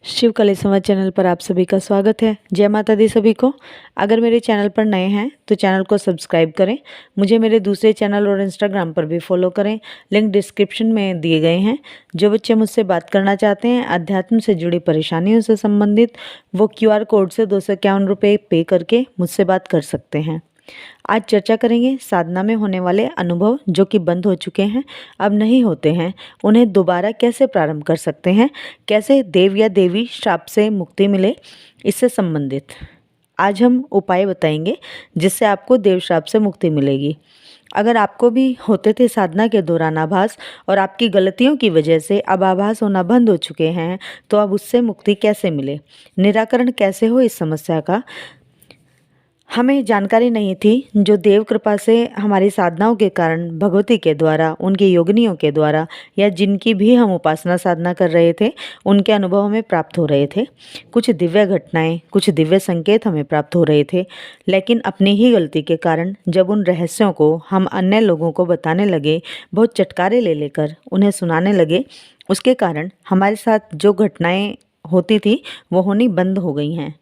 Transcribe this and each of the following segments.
शिव कले संवाद चैनल पर आप सभी का स्वागत है। जय माता दी सभी को। अगर मेरे चैनल पर नए हैं तो चैनल को सब्सक्राइब करें। मुझे मेरे दूसरे चैनल और इंस्टाग्राम पर भी फॉलो करें। लिंक डिस्क्रिप्शन में दिए गए हैं। जो बच्चे मुझसे बात करना चाहते हैं अध्यात्म से जुड़ी परेशानियों से संबंधित, वो QR कोड से 251 रुपये पे करके मुझसे बात कर सकते हैं। आज चर्चा करेंगे साधना में होने वाले अनुभव जो कि बंद हो चुके हैं, अब नहीं होते हैं, उन्हें दोबारा कैसे प्रारंभ कर सकते हैं, कैसे देव या देवी श्राप से मुक्ति मिले, इससे संबंधित आज हम उपाय बताएंगे जिससे आपको देव श्राप से मुक्ति मिलेगी। अगर आपको भी होते थे साधना के दौरान आभास और आपकी गलतियों की वजह से अब आभास होना बंद हो चुके हैं, तो अब उससे मुक्ति कैसे मिले, निराकरण कैसे हो इस समस्या का, हमें जानकारी नहीं थी। जो देव कृपा से हमारी साधनाओं के कारण भगवती के द्वारा, उनकी योगिनियों के द्वारा या जिनकी भी हम उपासना साधना कर रहे थे, उनके अनुभव हमें प्राप्त हो रहे थे। कुछ दिव्य घटनाएं, कुछ दिव्य संकेत हमें प्राप्त हो रहे थे। लेकिन अपनी ही गलती के कारण जब उन रहस्यों को हम अन्य लोगों को बताने लगे, बहुत चटकारे ले लेकर उन्हें सुनाने लगे, उसके कारण हमारे साथ जो घटनाएं होती थी वो होनी बंद हो गई हैं।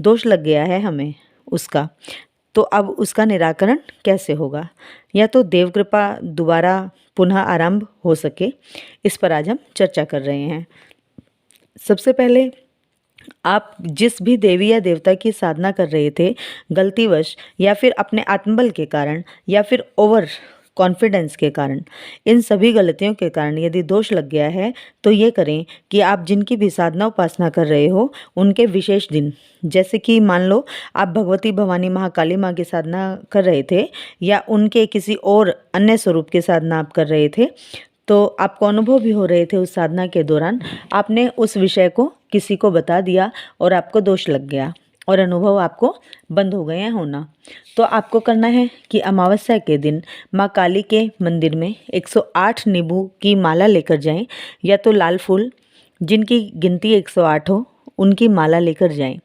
दोष लग गया है हमें उसका। तो अब उसका निराकरण कैसे होगा, या तो देव कृपा दोबारा पुनः आरंभ हो सके, इस पर आज हम चर्चा कर रहे हैं। सबसे पहले आप जिस भी देवी या देवता की साधना कर रहे थे, गलतीवश या फिर अपने आत्मबल के कारण या फिर ओवर कॉन्फिडेंस के कारण, इन सभी गलतियों के कारण यदि दोष लग गया है तो ये करें कि आप जिनकी भी साधना उपासना कर रहे हो उनके विशेष दिन, जैसे कि मान लो आप भगवती भवानी महाकाली माँ की साधना कर रहे थे या उनके किसी और अन्य स्वरूप की साधना आप कर रहे थे, तो आपको अनुभव भी हो रहे थे उस साधना के दौरान, आपने उस विषय को किसी को बता दिया और आपको दोष लग गया और अनुभव आपको बंद हो गए हैं होना। तो आपको करना है कि अमावस्या के दिन माँ काली के मंदिर में 108 नींबू की माला लेकर जाएं, या तो लाल फूल जिनकी गिनती 108 हो उनकी माला लेकर जाएं।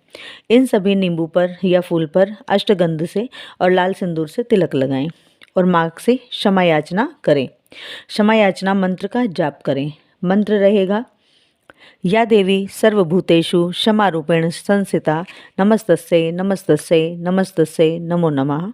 इन सभी नींबू पर या फूल पर अष्टगंध से और लाल सिंदूर से तिलक लगाएं और माँ से क्षमा याचना करें। क्षमा याचना मंत्र का जाप करें। मंत्र रहेगा, या देवी सर्वभूतेषु क्षमारूपेण संस्थिता नमस्तस्यै नमस्तस्यै नमस्तस्यै नमो नमः।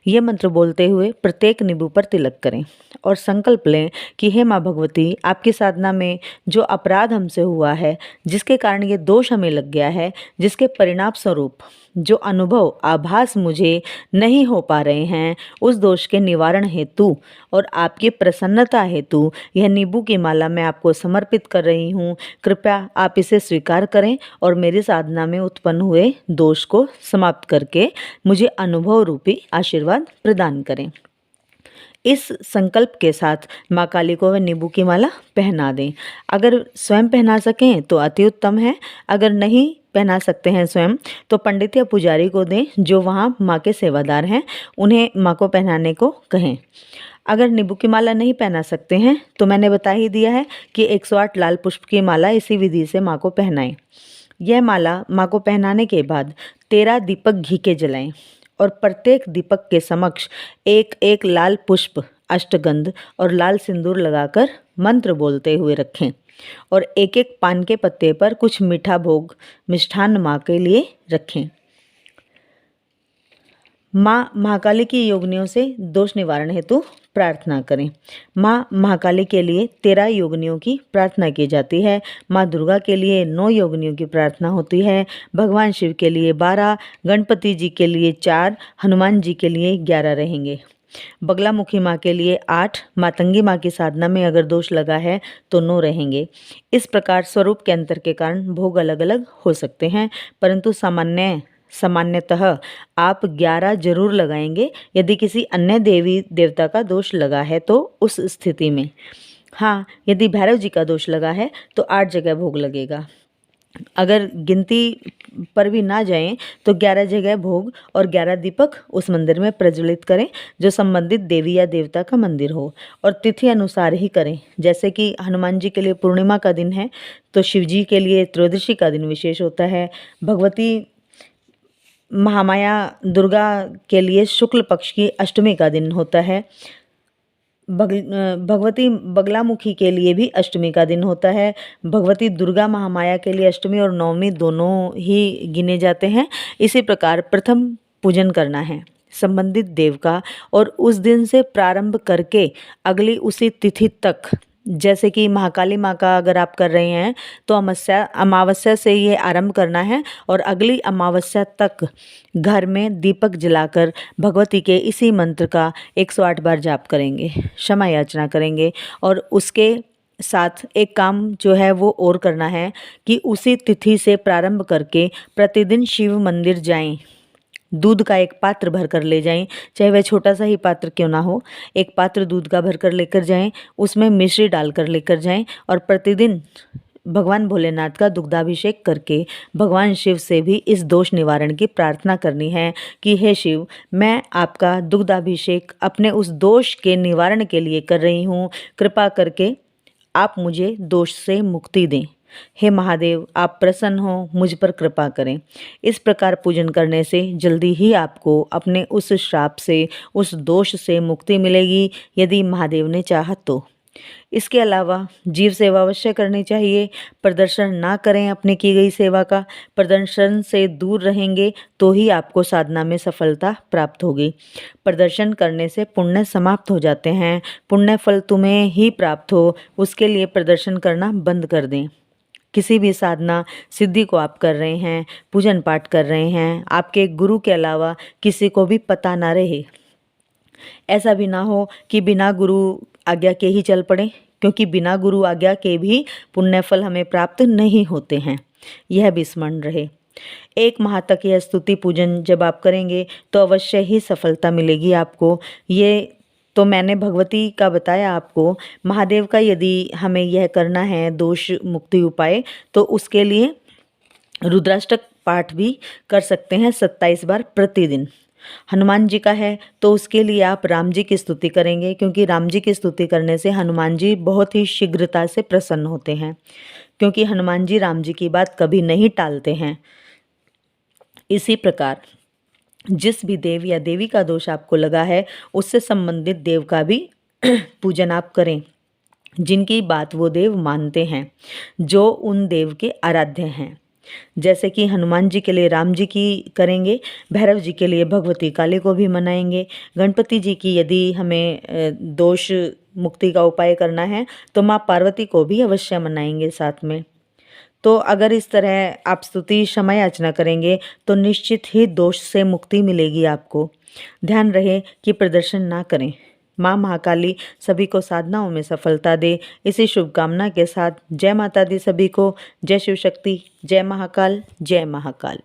ये मंत्र बोलते हुए प्रत्येक नींबू पर तिलक करें और संकल्प लें कि हे माँ भगवती, आपकी साधना में जो अपराध हमसे हुआ है, जिसके कारण ये दोष हमें लग गया है, जिसके परिणाम स्वरूप जो अनुभव आभास मुझे नहीं हो पा रहे हैं, उस दोष के निवारण हेतु और आपकी प्रसन्नता हेतु यह नींबू की माला मैं आपको समर्पित कर रही हूँ। कृपया आप इसे स्वीकार करें और मेरी साधना में उत्पन्न हुए दोष को समाप्त करके मुझे अनुभव रूपी आशीर्वाद प्रदान करें। इस संकल्प के साथ माँ काली को वह नींबू की माला पहना दें। अगर स्वयं पहना सकें तो अति उत्तम है, अगर नहीं पहना सकते हैं स्वयं तो पंडित या पुजारी को दें जो वहाँ माँ के सेवादार हैं, उन्हें माँ को पहनाने को कहें। अगर नींबू की माला नहीं पहना सकते हैं तो मैंने बता ही दिया है कि 108 लाल पुष्प की माला इसी विधि से माँ को पहनाएं। यह माला माँ को पहनाने के बाद 13 दीपक घी के जलाएं और प्रत्येक दीपक के समक्ष एक एक लाल पुष्प, अष्टगंध और लाल सिंदूर लगाकर मंत्र बोलते हुए रखें और एक एक पान के पत्ते पर कुछ मीठा भोग मिष्ठान्न माँ के लिए रखें। माँ महाकाली की योगिनियों से दोष निवारण हेतु प्रार्थना करें। माँ महाकाली के लिए 13 योगिनियों की प्रार्थना की जाती है। माँ दुर्गा के लिए 9 योगिनियों की प्रार्थना होती है। भगवान शिव के लिए 12, गणपति जी के लिए 4, हनुमान जी के लिए 11 रहेंगे। बगलामुखी माँ के लिए 8, मातंगी माँ की साधना में अगर दोष लगा है तो 9 रहेंगे। इस प्रकार स्वरूप के अंतर के कारण भोग अलग अलग हो सकते हैं, परंतु सामान्यतः आप 11 जरूर लगाएंगे। यदि किसी अन्य देवी देवता का दोष लगा है तो उस स्थिति में, हाँ, यदि भैरव जी का दोष लगा है तो 8 जगह भोग लगेगा। अगर गिनती पर भी ना जाएं तो 11 जगह भोग और 11 दीपक उस मंदिर में प्रज्वलित करें जो संबंधित देवी या देवता का मंदिर हो, और तिथि अनुसार ही करें। जैसे कि हनुमान जी के लिए पूर्णिमा का दिन है तो शिव जी के लिए त्रयोदशी का दिन विशेष होता है। भगवती महामाया दुर्गा के लिए शुक्ल पक्ष की अष्टमी का दिन होता है। भगवती बगलामुखी के लिए भी अष्टमी का दिन होता है। भगवती दुर्गा महामाया के लिए अष्टमी और नवमी दोनों ही गिने जाते हैं। इसी प्रकार प्रथम पूजन करना है संबंधित देव का, और उस दिन से प्रारंभ करके अगली उसी तिथि तक, जैसे कि महाकाली माँ का अगर आप कर रहे हैं तो अमावस्या से ये आरंभ करना है और अगली अमावस्या तक घर में दीपक जलाकर भगवती के इसी मंत्र का 108 बार जाप करेंगे, क्षमा याचना करेंगे। और उसके साथ एक काम जो है वो और करना है कि उसी तिथि से प्रारंभ करके प्रतिदिन शिव मंदिर जाएं, दूध का एक पात्र भर कर ले जाएं, चाहे वह छोटा सा ही पात्र क्यों ना हो, एक पात्र दूध का भर कर लेकर जाएं, उसमें मिश्री डालकर लेकर जाएं और प्रतिदिन भगवान भोलेनाथ का दुग्धाभिषेक करके भगवान शिव से भी इस दोष निवारण की प्रार्थना करनी है कि हे शिव, मैं आपका दुग्धाभिषेक अपने उस दोष के निवारण के लिए कर रही हूँ, कृपा करके आप मुझे दोष से मुक्ति दें। हे महादेव, आप प्रसन्न हो, मुझ पर कृपा करें। इस प्रकार पूजन करने से जल्दी ही आपको अपने उस श्राप से, उस दोष से मुक्ति मिलेगी, यदि महादेव ने चाहा तो। इसके अलावा जीव सेवा अवश्य करनी चाहिए। प्रदर्शन ना करें अपनी की गई सेवा का। प्रदर्शन से दूर रहेंगे तो ही आपको साधना में सफलता प्राप्त होगी। प्रदर्शन करने से पुण्य समाप्त हो जाते हैं। पुण्य फल तुम्हें ही प्राप्त हो, उसके लिए प्रदर्शन करना बंद कर दें। किसी भी साधना सिद्धि को आप कर रहे हैं, पूजन पाठ कर रहे हैं, आपके गुरु के अलावा किसी को भी पता ना रहे। ऐसा भी ना हो कि बिना गुरु आज्ञा के ही चल पड़े, क्योंकि बिना गुरु आज्ञा के भी पुण्य फल हमें प्राप्त नहीं होते हैं, यह भी स्मरण रहे। 1 माह तक यह स्तुति पूजन जब आप करेंगे तो अवश्य ही सफलता मिलेगी आपको। ये तो मैंने भगवती का बताया आपको। महादेव का यदि हमें यह करना है दोष मुक्ति उपाय, तो उसके लिए रुद्राष्टक पाठ भी कर सकते हैं 27 बार प्रतिदिन। हनुमान जी का है तो उसके लिए आप राम जी की स्तुति करेंगे, क्योंकि राम जी की स्तुति करने से हनुमान जी बहुत ही शीघ्रता से प्रसन्न होते हैं, क्योंकि हनुमान जी राम जी की बात कभी नहीं टालते हैं। इसी प्रकार जिस भी देव या देवी का दोष आपको लगा है, उससे संबंधित देव का भी पूजन आप करें, जिनकी बात वो देव मानते हैं, जो उन देव के आराध्य हैं। जैसे कि हनुमान जी के लिए राम जी की करेंगे, भैरव जी के लिए भगवती काली को भी मनाएंगे, गणपति जी की यदि हमें दोष मुक्ति का उपाय करना है तो माँ पार्वती को भी अवश्य मनाएंगे साथ में। तो अगर इस तरह आप स्तुति क्षमा याचना करेंगे तो निश्चित ही दोष से मुक्ति मिलेगी आपको। ध्यान रहे कि प्रदर्शन ना करें। माँ महाकाली सभी को साधनाओं में सफलता दे, इसी शुभकामना के साथ जय माता दी सभी को। जय शिव शक्ति, जय महाकाल, जय महाकाल।